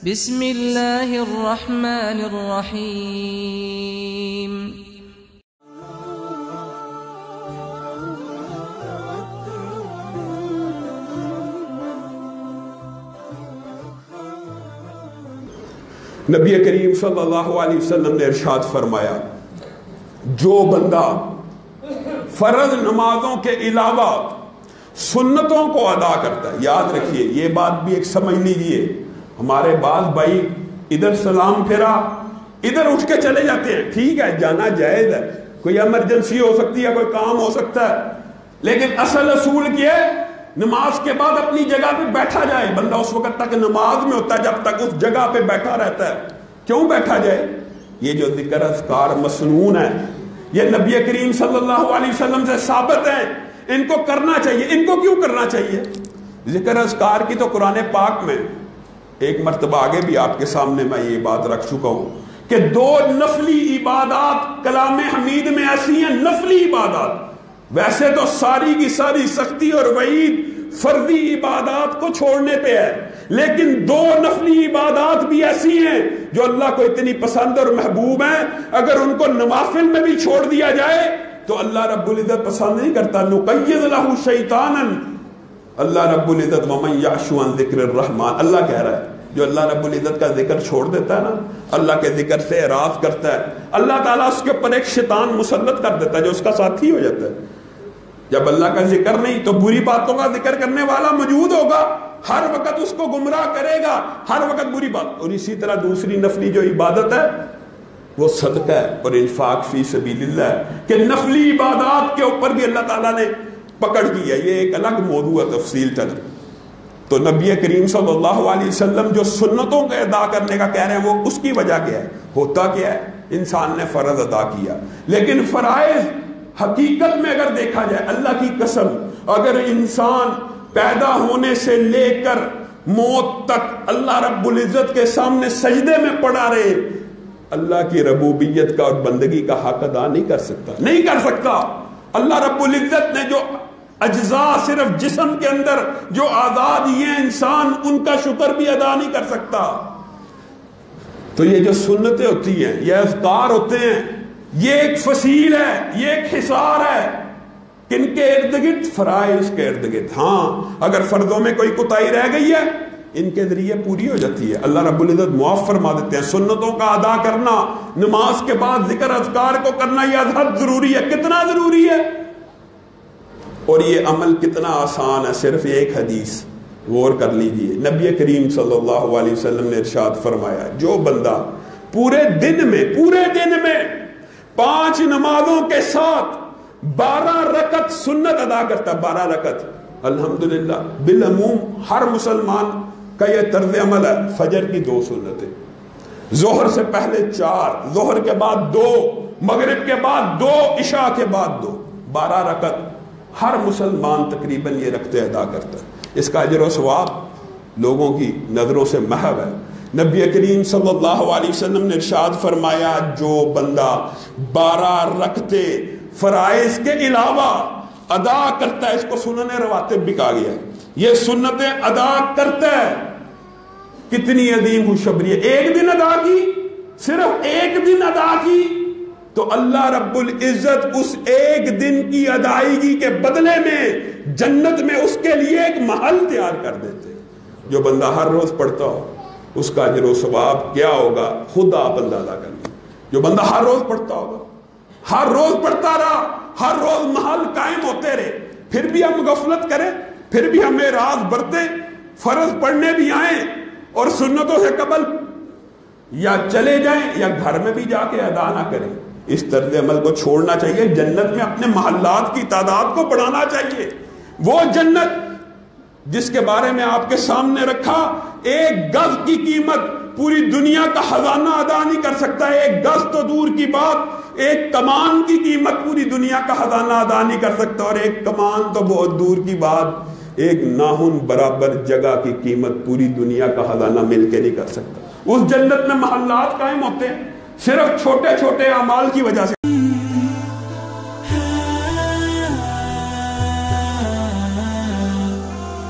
بسم اللہ الرحمن الرحیم۔ نبی کریم صلی اللہ علیہ وسلم نے ارشاد فرمایا، جو بندہ فرض نمازوں کے علاوہ سنتوں کو ادا کرتا ہے، یاد رکھیے یہ بات بھی ایک سمجھ لیجئے، ہمارے بعض بھائی ادھر سلام پھیرا ادھر اٹھ کے چلے جاتے ہیں، ٹھیک ہے جانا جائز ہے، کوئی ایمرجنسی ہو سکتی ہے، کوئی کام ہو سکتا ہے، لیکن اصل اصول کیا ہے؟ نماز کے بعد اپنی جگہ پہ بیٹھا جائے۔ بندہ اس وقت تک نماز میں ہوتا ہے جب تک اس جگہ پہ بیٹھا رہتا ہے۔ کیوں بیٹھا جائے؟ یہ جو ذکر اذکار مسنون ہے یہ نبی کریم صلی اللہ علیہ وسلم سے ثابت ہے، ان کو کرنا چاہیے۔ ان کو کیوں کرنا چاہیے؟ ذکر اذکار کی تو قرآن پاک میں ایک مرتبہ آگے بھی آپ کے سامنے میں یہ بات رکھ چکا ہوں کہ دو نفلی عبادات کلام حمید میں ایسی ہیں، نفلی عبادات، ویسے تو ساری کی ساری سختی اور وعید فرضی عبادات کو چھوڑنے پہ ہے، لیکن دو نفلی عبادات بھی ایسی ہیں جو اللہ کو اتنی پسند اور محبوب ہیں، اگر ان کو نوافل میں بھی چھوڑ دیا جائے تو اللہ رب العزت پسند نہیں کرتا۔ نقیض لہ شیطانا، اللہ رب العزت ومن یعش عن ذکر الرحمن، اللہ کہہ رہا ہے جو اللہ رب العزت کا ذکر چھوڑ دیتا ہے نا، اللہ کے ذکر سے اعراض کرتا ہے، اللہ تعالیٰ اس کے اوپر ایک شیطان مسلط کر دیتا ہے جو اس کا ساتھی ہو جاتا ہے۔ جب اللہ کا ذکر نہیں تو بری باتوں کا ذکر کرنے والا موجود ہوگا، ہر وقت اس کو گمراہ کرے گا، ہر وقت بری بات۔ اور اسی طرح دوسری نفلی جو عبادت ہے وہ صدقہ ہے اور انفاق فی سبیل اللہ ہے، کہ نفلی عبادات کے اوپر بھی اللہ تعالیٰ نے پکڑ کی ہے، یہ ایک الگ موضوع ہے تفصیل تک۔ تو نبی کریم صلی اللہ علیہ وسلم جو سنتوں کے ادا کرنے کا کہہ رہے ہیں وہ اس کی وجہ کیا ہے؟ ہوتا کیا ہے؟ انسان نے فرض ادا کیا، لیکن فرائض حقیقت میں اگر دیکھا جائے، اللہ کی قسم اگر انسان پیدا ہونے سے لے کر موت تک اللہ رب العزت کے سامنے سجدے میں پڑا رہے، اللہ کی ربوبیت کا اور بندگی کا حق ادا نہیں کر سکتا، نہیں کر سکتا۔ اللہ رب العزت نے جو اجزاء صرف جسم کے اندر جو آزاد یہ انسان ان کا شکر بھی ادا نہیں کر سکتا۔ تو یہ جو سنتیں ہوتی ہیں، یہ اذکار ہوتے ہیں، یہ ایک فصیل ہے، یہ ایک حصار ہے، کن کے ارد گرد؟ فرائض کے ارد گرد۔ ہاں اگر فرضوں میں کوئی کوتاہی رہ گئی ہے ان کے ذریعے پوری ہو جاتی ہے، اللہ رب العزت معاف فرما دیتے ہیں۔ سنتوں کا ادا کرنا، نماز کے بعد ذکر اذکار کو کرنا یہ حد ضروری ہے۔ کتنا ضروری ہے اور یہ عمل کتنا آسان ہے؟ صرف ایک حدیث غور کر لیجئے، نبی کریم صلی اللہ علیہ وسلم نے ارشاد فرمایا، جو بندہ پورے دن میں 5 نمازوں کے ساتھ 12 رکعت سنت ادا کرتا، 12 رکعت، الحمدللہ بالعموم ہر مسلمان کا یہ طرز عمل ہے۔ فجر کی 2 سنتیں، ظہر سے پہلے 4، ظہر کے بعد 2، مغرب کے بعد 2، عشاء کے بعد 2، 12 رکعت ہر مسلمان تقریباً یہ رکھتے ادا کرتا ہے۔ اس کا اجر و ثواب لوگوں کی نظروں سے محو ہے۔ نبی کریم صلی اللہ علیہ وسلم نے ارشاد فرمایا، جو بندہ 12 رکعتیں فرائض کے علاوہ ادا کرتا ہے، اس کو سنن رواتب بھی کہا گیا ہے، یہ سنتیں ادا کرتا ہے، کتنی عظیم خوشخبری ہے۔ ایک دن ادا کی، صرف ایک دن ادا کی تو اللہ رب العزت اس ایک دن کی ادائیگی کے بدلے میں جنت میں اس کے لیے ایک محل تیار کر دیتے۔ جو بندہ ہر روز پڑھتا ہو اس کا اجر و ثواب کیا ہوگا خود آپ اندازہ کر لیں۔ جو بندہ ہر روز پڑھتا ہوگا، ہر روز پڑھتا رہا، ہر روز محل قائم ہوتے رہے، پھر بھی ہم غفلت کریں، پھر بھی ہم اعراض برتیں، فرض پڑھنے بھی آئیں اور سنتوں سے قبل یا چلے جائیں یا گھر میں بھی جا کے ادا نہ کریں۔ اس طرز عمل کو چھوڑنا چاہیے، جنت میں اپنے محلات کی تعداد کو بڑھانا چاہیے۔ وہ جنت جس کے بارے میں آپ کے سامنے رکھا، 1 گز کی قیمت پوری دنیا کا خزانہ ادا نہیں کر سکتا، 1 گز تو دور کی بات، 1 کمان کی قیمت پوری دنیا کا خزانہ ادا نہیں کر سکتا، اور 1 کمان تو بہت دور کی بات، 1 ناخن برابر جگہ کی قیمت پوری دنیا کا خزانہ مل کے نہیں کر سکتا۔ اس جنت میں محلات قائم ہوتے ہیں صرف چھوٹے چھوٹے اعمال کی وجہ سے۔